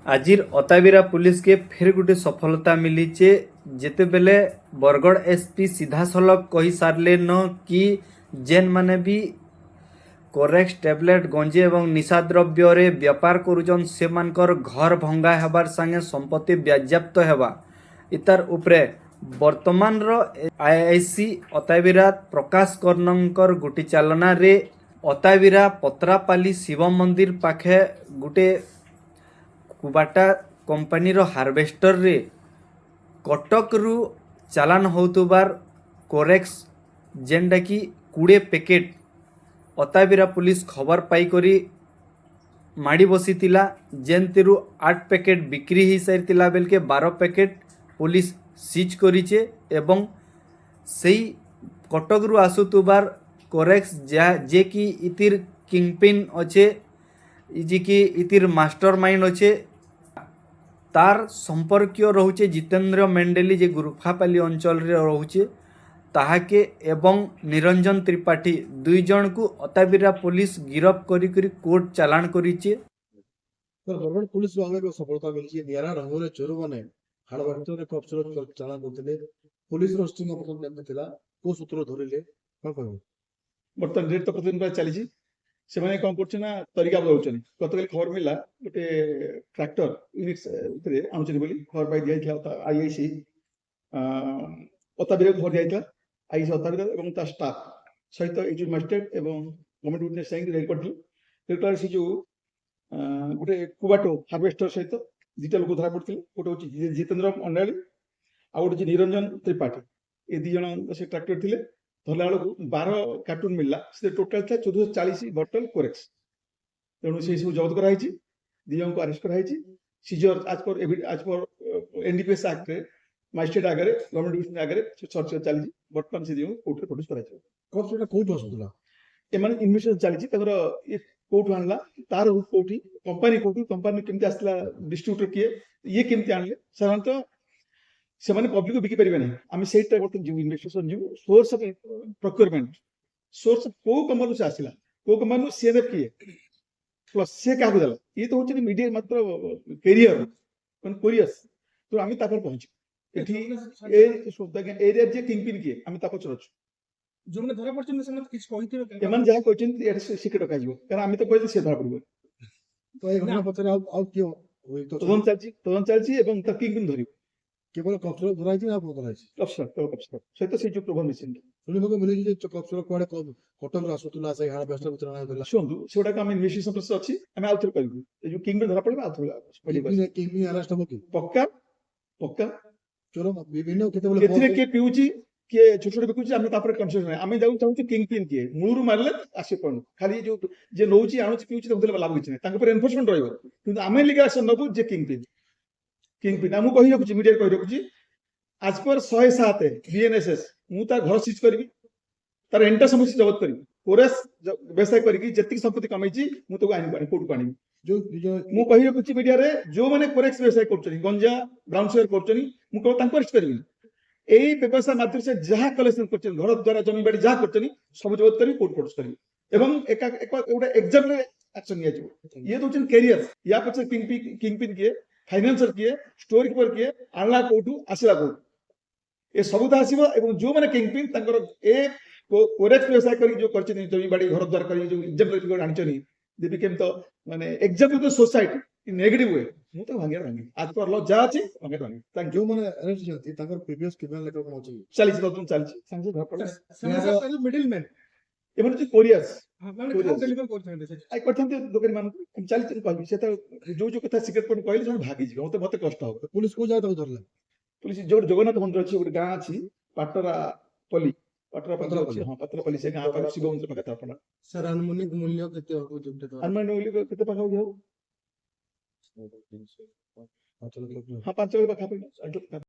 আজির অতাবিরা পুলিশকে ফের গোটে সফলতা মিলিছে যেতেবেলে বরগড় এসপি সিধাসলখ কহি সারলেন কি যেন মানে বি কোরেক্স ট্যাবলেট গଞ୍ଜି এবং নিଶାଦ୍ରବ୍ୟରେ ବେପାର କରୁଛନ୍ ସେମାନଙ୍କର ଘର ଭଙ୍ଗା ହେବାର ସାଙ୍ଗେ ସମ୍ପତ୍ତି ବାଜ୍ୟାପ୍ତ ହେବା ଇତାର ଉପରେ ବର୍ତ୍ତମାନର ଆଇଆଇସି ଅତାବିରା ପ୍ରକାଶ କର୍ଣ୍ଣଙ୍କର ଗୋଟି ଚାଲନାରେ ଅତାବିରା ପତ୍ରାପାଲି ଶିବ ମନ୍ଦିର ପାଖେ ଗୋଟେ କୁବାଟା କମ୍ପାନୀର ହାର୍ଭେଷ୍ଟରରେ କଟକରୁ ଚାଲାଣ ହେଉଥିବାର କୋରେକ୍ସ ଯେନ୍ଟାକି 20 ପ୍ୟାକେଟ୍ ଅତାବିରା ପୁଲିସ ଖବର ପାଇକରି ମାଡ଼ି ବସିଥିଲା ଯେନ୍ଥିରୁ 8 ପ୍ୟାକେଟ୍ ବିକ୍ରି ହେଇସାରିଥିଲା ବେଲକେ 12 ପ୍ୟାକେଟ୍ ପୁଲିସ ସିଜ୍ କରିଛେ ଏବଂ ସେଇ କଟକରୁ ଆସୁଥିବାର କୋରେକ୍ସ ଯେ କି ଇତିର କିଙ୍ଗପିନ୍ ଅଛେ ଯେ କି ଇତିର ମାଷ୍ଟର ମାଇଣ୍ଡ ଅଛେ ତାର ସମ୍ପର୍କୀୟ ରହୁଛେ ଜିତେନ୍ଦ୍ର ମେଣ୍ଡେଲି ଯେ ଗୁରୁଫାପାଲି ଅଞ୍ଚଳରେ ରହୁଛେ ତାହାକେ ଏବଂ ନିରଞ୍ଜନ ତ୍ରିପାଠୀ ଦୁଇ ଜଣକୁ ଅତାବିରା ପୁଲିସ ଗିରଫ କରି କୋର୍ଟ ଚାଲାଣ କରିଛେ। ବରଗଡ଼ ପୁଲିସ ଭାବରେ ସଫଳତା ମିଳିଛି। ନିଆରା ଢଙ୍ଗରେ ଚୋରମାନେ ହାଡ଼ବାଟିରେ କବ୍ଜାର ଚାଲାଣ କରୁଥିଲେ। ପୁଲିସର ଷ୍ଟିଙ୍ଗ ଅପରେସନ କେମିତି ଥିଲା, କୋଉ ସୂତ୍ର ଧରିଲେ, କଣ କହିବ? ବର୍ତ୍ତମାନ ରେଟ୍ ତ ପ୍ରତିଦିନ ପ୍ରାୟ ଚାଲିଛି। ସେମାନେ କଣ କରୁଛନ୍ତି ନା ତରିକା ବଦଳୁଛନ୍ତି। ଗତକାଲି ଖବର ମିଳିଲା ଗୋଟେ ଟ୍ରାକ୍ଟର ୟୁନିଟ୍ ଭିତରେ ଆଣୁଛନ୍ତି ବୋଲି ଖବର ପାଇ ଦିଆଯାଇଥିଲା ଆଇଆଇସି ଅତାବିରା ଖବର ଦିଆଯାଇଥିଲା। ଆଇଆଇସି ଅତାବିରା ଏବଂ ତା ଷ୍ଟାଫ ସହିତ ଏଜୁକେସନ ମାଜିଷ୍ଟ୍ରେଟ୍ ଏବଂ ଗଭର୍ଣ୍ଣମେଣ୍ଟ ୱିଟନେସ୍ ଯାଇକି ରେଡ୍ କରିଥିଲେ। ରେଡ୍ କଲାରେ ସେ ଯୋଉ ଗୋଟେ କୁବାଟୋ ହାର୍ଭେଷ୍ଟର ସହିତ ଦିଟା ଲୋକ ଧରା ପଡ଼ିଥିଲେ। ଗୋଟେ ହଉଛି ଜିତେନ୍ଦ୍ର ମଣ୍ଡାଳି ଆଉ ଗୋଟେ ହଉଛି ନିରଞ୍ଜନ ତ୍ରିପାଠୀ। ଏ ଦି ଜଣ ସେ ଟ୍ରାକ୍ଟର ଥିଲେ। ଧରିଲା ବେଳକୁ 12 କାର୍ଟୁନ ମିଳିଲା। ସେ ଟୋଟାଲ ଥିଲା 1440 ବଟଲ କୋରେକ୍ସ। ତେଣୁ ସେ ସବୁ ଜବତ କରାଯାଇଛି। ଦି ଜଣଙ୍କୁ ଆରେଷ୍ଟ କରାଯାଇଛି। ସିଜର ଆଜ ପର ଏନଡିପିଏସ୍ ଆକ୍ଟରେ ମାଜିଷ୍ଟ୍ରେଟ୍ ଆଗରେ ଗଭର୍ଣ୍ଣମେଣ୍ଟ ଆଗରେ ସର୍ଚ୍ଚ ଚାଲିଛି। ବର୍ତ୍ତମାନ ସେ ଦି ଜଣଙ୍କୁ କୋର୍ଟରେ ପ୍ରଡ୍ୟୁସ କରାଯିବ। କବ୍ଜଟା କୋଉଠୁ ଆସୁଥିଲା? ଏମାନେ ଇନଭେଷ୍ଟିଗେସନ ଚାଲିଛି। ତାଙ୍କର କୋଉଠୁ ଆଣିଲା, ତାର କୋଉଠି, କମ୍ପାନୀ କୋଉଠୁ, କମ୍ପାନୀ କେମିତି ଆସିଲା, ଡିଷ୍ଟ୍ରିବ୍ୟୁଟର କିଏ, ଇଏ କେମିତି ଆଣିଲେ, ସାଧାରଣତଃ ସେମାନେ ପବ୍ଲିକକୁ ବିକି ପାରିବେ ନାହିଁ। ଆମେ ସେଇଟା ବର୍ତ୍ତମାନ ଯିବୁ ଇନଭେଷ୍ଟିଗେସନ ଯିବୁ। ସୋର୍ସ ଅଫ ପ୍ରୋକ୍ୟୁରମେଣ୍ଟ, ସୋର୍ସ କୋଉ କମ୍ପାନୀରୁ ସେ ଆସିଲା, କୋଉ କମ୍ପାନୀରୁ ସିଏନଏଫ୍ କିଏ, ପ୍ଲସ୍ ସେ କାହାକୁ ଦେଲା, ଇଏ ତ ହଉଛନ୍ତି ମିଡିଆ ମାତ୍ର କ୍ୟାରିୟର ମାନେ କୋରିୟସ୍। ତ ଆମେ ତାପରେ ପହଞ୍ଚିବୁ ଏଠି ଏରିଆ ଯିଏ କିଙ୍ଗପିନ୍ କିଏ, ଆମେ ତା ପଛରେ ଅଛୁ। ଯୋଉମାନେ ଧରା ପଡିଛନ୍ତି ସେମାନେ କିଛି କହିଥିବେ, ଏମାନେ ଯାହା କହିଛନ୍ତି ଏଟା ସିକ୍ରେଟ ରଖାଯିବ, କାରଣ ଆମେ ତ କହିଲେ ସେ ଧରା ପଡିବ। ତ এই ঘটনা পছরে ଆଉ କିଏ ତଦନ୍ତ ଚାଲିଛି ଏବଂ ତା କିଙ୍ଗପିନ୍ ଧରିବ। କେବଳ କବ୍ଜର ଧରା ହେଇଛି ନା ଧରା ହେଇଛି? କପ୍ସର ସହିତ ସେଇ ଯୋଉ ପ୍ରଭାବ ମିଶିଛନ୍ତି। ଶୁଣିବାକୁ ମିଳିଛି ଯେ କବ୍ଜର କୁଆଡେ କଟକରୁ ଆସୁଥିଲା, ସେଇ ହାର୍ଭେଷ୍ଟର ଭିତରେ ଆଣୁଥିଲା। ଶୁଣନ୍ତୁ, ସେଗୁଡାକ ଆମେ ଇନଭେଷ୍ଟିଗେସନ ପ୍ରୋସେସ ଅଛି, ଆମେ ଆଉଥରେ କହିବୁ। ଏ ଯୋଉ କିଙ୍ଗପିନ୍ ଧରା ପଡିବ ଆଉଥରେ କିଙ୍ଗପିନ୍ ଆରେଷ୍ଟ ହବ କି? ପକ୍କା ପକ୍କା। ଚୋର ବିଭିନ୍ନ କେତେବେଳେ ଏଥିରେ କିଏ ପିଉଛି, କିଏ ଛୋଟ ଛୋଟ ବିକୁଛି, ଆମେ ତାପରେ କନସିଡର ନାହିଁ। ଆମେ ଯାଉ ଚାହୁଁଛୁ କିଙ୍ଗପିନ୍ କିଏ, ମୂଳରୁ ମାରିଲେ ଆସିବ କଣ। ଖାଲି ଯୋଉ ଯେ ନଉଛି ଆଣୁଛି ପିଉଛି ତାକୁ ଦେଲେ ଲାଭ କିଛି ନାହିଁ। ତାଙ୍କ ଉପରେ ଏନଫୋର୍ସମେଣ୍ଟ ରହିବ, କିନ୍ତୁ ଆମେ ଲିଗାଲ ଆକ୍ସନ ନେବୁ ଯେ କିଙ୍ଗପିନ୍। ମୁଁ କହି ରଖୁଛି, ମିଡିଆରେ କହି ରଖୁଛି, ଆଜ ପର 107 ବିଏନଏସଏସ୍ ମୁଁ ତାର ଘର ସିଜ୍ କରିବି, ତାର ଏଣ୍ଟାର ସମ୍ପତ୍ତି ଜବତ କରିବି। କୋରେକ୍ସ ବ୍ୟବସାୟ କରିକି ଯେତିକି ସମ୍ପତ୍ତି କମେଇଛି ମୁଁ ତାକୁ କୋର୍ଟକୁ ଆଣିବି। ମୁଁ କହି ରଖୁଛି ମିଡିଆରେ, ଯୋଉମାନେ କୋରେକ୍ସ ବ୍ୟବସାୟ କରୁଛନ୍ତି, ଗଞ୍ଜା ବ୍ରାଉନ ସୁଗର କରୁଛନ୍ତି, ମୁଁ କେବଳ ତାଙ୍କୁ ଆରେଷ୍ଟ କରିବିନି। ଏଇ ବ୍ୟବସାୟ ମାଧ୍ୟମରେ ସେ ଯାହା କଲେକ୍ସନ କରୁଛନ୍ତି, ଘର ଦ୍ୱାରା ଜମି ବାଡି ଯାହା କରୁଛନ୍ତି, ସବୁ ଜବତ କରିବି, କୋର୍ଟ ପ୍ରଡ୍ୟୁସ କରିବି ଏବଂ ଗୋଟେ ଏକ୍ସାମ୍ପଲ ଆକ୍ସନ ନିଆଯିବ। ଇଏ ଦଉଛନ୍ତି କ୍ୟାରିୟର, ୟା ପଛରେ କିଙ୍ଗପିନ୍ କିଏ, ଫାଇନାନ୍ସର କିଏ, ଷ୍ଟୋର କିପର କିଏ, ଆଣିଲା କୋଉଠୁ, ଆସିଲା କୋଉଠୁ, ଏ ସବୁ ତ ଆସିବ। ଏବଂ ଯୋଉମାନେ କିଙ୍ଗପିନ୍ ତାଙ୍କର ଏ କୋରେକ୍ସ ବ୍ୟବସାୟ କରିକି ଯୋଉ କରିଛନ୍ତି, ଜମି ବାଡି ଘର ଦ୍ୱାର କରିକି ଯୋଉ ଏକ୍ସାମ୍ପଲ ଆଣିଛନ୍ତି, ଦେ ବିକେମ୍ ତ ମାନେ example to society in negative way, ମୁଁ ତାକୁ ଭାଙ୍ଗିବି। ଆଜ ପର ଲ ଯାହା ଅଛି ଭାଙ୍ଗିବି। ଯୋଉମାନେ ଆରେଷ୍ଟ ହେଇଛନ୍ତି ତାଙ୍କର ପ୍ରିଭିୟସ୍ କ୍ରିମିନାଲ ରେକର୍ଡ କଣ ଅଛି? ଚାଲିଛି, ତଦନ୍ତ ଚାଲିଛି। ସାଙ୍ଗେ ଧରା ପଡିଲା। ମିଡିଲ ମ୍ୟାନ ଏମାନେ ହଉଛି କୋରିୟର୍ସ ଡେଲିଭର କରୁଛନ୍ତି କରିଥାନ୍ତି ଦୋକାନୀ ମାନଙ୍କୁ। ଚାଲିଛି କହିବି, ସେ ତ ଯୋଉ ଯୋଉ କଥା ସିକ୍ରେଟ କୋର୍ଟ କହିଲେ ସେମାନେ ଭାଗିଯିବେ, ମତେ କଷ୍ଟ ହବ। ପୁଲିସ କୋଉ ଜାଗା ତାକୁ ଧରିଲା? ପୁଲିସ ଯୋଉଠି ଜଗନ୍ନାଥ ମନ୍ଦିର ଅଛି, ଗୋଟେ ଗାଁ ଅଛି ପାଟରାପଲ୍ଲୀ ଅଛି, ହଁ ପାତ୍ରପଲ୍ଲୀ, ସେ ଗାଁ ପାଖରେ ଶିବ ମନ୍ଦିର ପାଖରେ ଆପଣ। ସାର୍ ଆନୁମାନିକ ମୂଲ୍ୟ କେତେ ହବ? କେତେ ପାଖାପାଖି ହବ? 5 ଲକ୍ଷ। ହଁ 5 ଲକ୍ଷ ପାଖାପାଖି।